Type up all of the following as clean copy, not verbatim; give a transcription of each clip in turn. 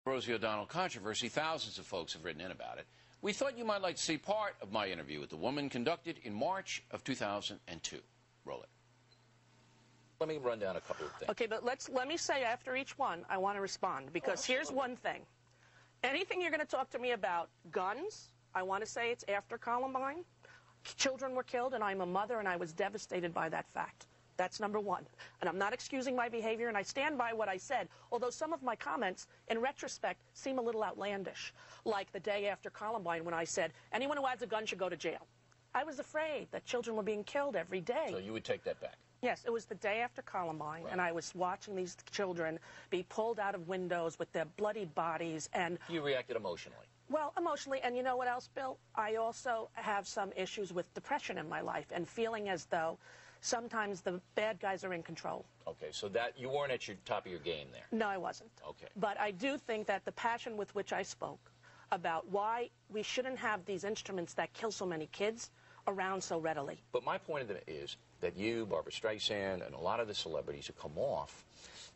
Rosie O'Donnell controversy, thousands of folks have written in about it. We thought you might like to see part of my interview with the woman conducted in March of 2002. Roll it. Let me run down a couple of things. Okay, but let me say after each one, I want to respond, because here's one thing. Anything you're going to talk to me about guns, I want to say it's after Columbine. Children were killed, and I'm a mother, and I was devastated by that fact. That's number one. And I'm not excusing my behavior, and I stand by what I said, although some of my comments, in retrospect, seem a little outlandish. Like the day after Columbine when I said, anyone who has a gun should go to jail. I was afraid that children were being killed every day. So you would take that back? Yes, it was the day after Columbine, and I was watching these children be pulled out of windows with their bloody bodies, and... You reacted emotionally? Well, emotionally, and you know what else, Bill? I also have some issues with depression in my life, and feeling as though sometimes the bad guys are in control. Okay, so that you weren't at your top of your game there? No, I wasn't. Okay. But I do think that the passion with which I spoke about why we shouldn't have these instruments that kill so many kids around so readily. But my point of it is that you, Barbara Streisand, and a lot of the celebrities who come off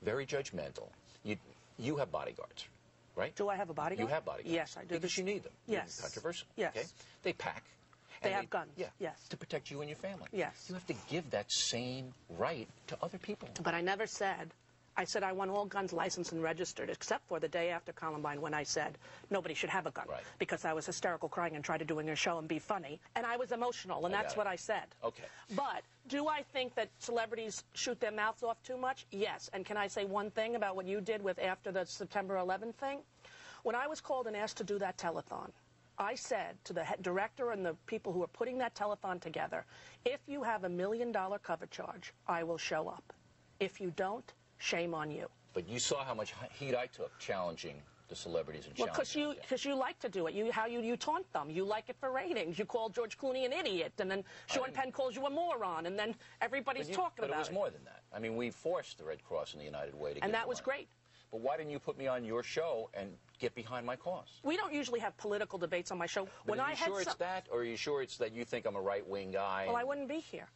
very judgmental, you have bodyguards, right? Do I have a bodyguard? You have bodyguards. Yes, I do. Because you need them. Yes. You're controversial. Yes. Okay? They pack. They have guns. Yeah. Yes. To protect you and your family. Yes. You have to give that same right to other people. But I never said, I said I want all guns licensed and registered, except for the day after Columbine when I said nobody should have a gun. Right. Because I was hysterical crying and tried to doing a show and be funny. And I was emotional, and that's what I said. Okay. But do I think that celebrities shoot their mouths off too much? Yes. And can I say one thing about what you did with after the September 11th thing? When I was called and asked to do that telethon, I said to the director and the people who were putting that telethon together, if you have $1 million cover charge, I will show up. If you don't, shame on you. But you saw how much heat I took challenging the celebrities and challenging them. Because you like to do it. You taunt them. You like it for ratings. You call George Clooney an idiot, and then Sean Penn calls you a moron, and then everybody's talking about it. But it was more than that. I mean, we forced the Red Cross and the United Way to give And that was great. But why didn't you put me on your show and get behind my cause? We don't usually have political debates on my show. But are you sure it's that, or are you sure it's that you think I'm a right-wing guy? Well, I wouldn't be here.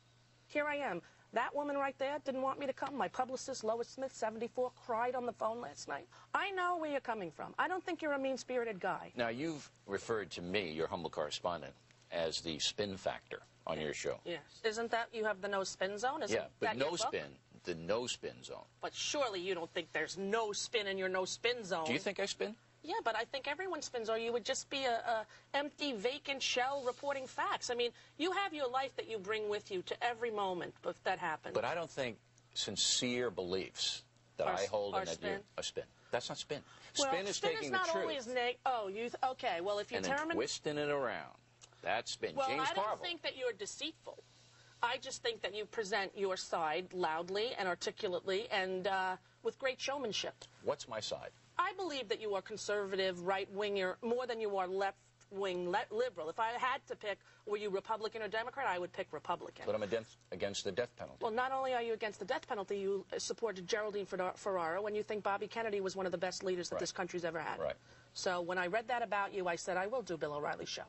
Here I am. That woman right there didn't want me to come. My publicist, Lois Smith, 74, cried on the phone last night. I know where you're coming from. I don't think you're a mean-spirited guy. Now, you've referred to me, your humble correspondent, as the spin factor on your show. Yes. Isn't that, you have the no spin zone? Yeah, but no spin, the no spin zone. But surely you don't think there's no spin in your no spin zone. Do you think I spin? Yeah, but I think everyone spins, or you would just be a empty, vacant shell reporting facts. I mean, you have your life that you bring with you to every moment if that happens. But I don't think sincere beliefs that I hold in that you're a spin. That's not spin. Well, spin is taking the truth. Spin is not always okay, well, if you and then twisting it around. That's spin. Well, James I don't Carville. think that you're deceitful. I just think that you present your side loudly and articulately and with great showmanship. What's my side? I believe that you are conservative, right-winger, more than you are left-wing liberal. If I had to pick, were you Republican or Democrat, I would pick Republican. But I'm against the death penalty. Well, not only are you against the death penalty, you supported Geraldine Ferraro, and you think Bobby Kennedy was one of the best leaders that this country's ever had. Right. So when I read that about you, I said, I will do Bill O'Reilly's show.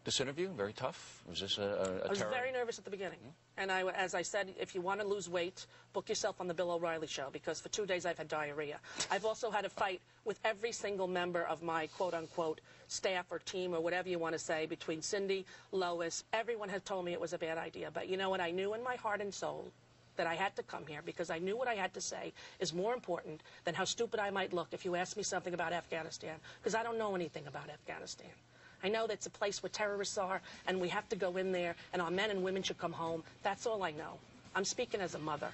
This interview, very tough? Was this a I was very nervous at the beginning. And as I said, if you want to lose weight, book yourself on the Bill O'Reilly show, because for 2 days I've had diarrhea. I've also had a fight with every single member of my quote-unquote staff or team or whatever you want to say, between Cindy, Lois. Everyone has told me it was a bad idea. But you know what? I knew in my heart and soul that I had to come here because I knew what I had to say is more important than how stupid I might look if you asked me something about Afghanistan, because I don't know anything about Afghanistan. I know that's a place where terrorists are, and we have to go in there, and our men and women should come home. That's all I know. I'm speaking as a mother.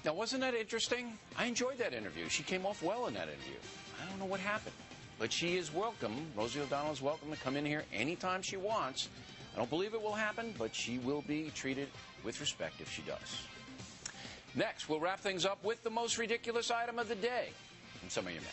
Now, wasn't that interesting? I enjoyed that interview. She came off well in that interview. I don't know what happened, but she is welcome. Rosie O'Donnell is welcome to come in here anytime she wants. I don't believe it will happen, but she will be treated with respect if she does. Next, we'll wrap things up with the most ridiculous item of the day from some of your men.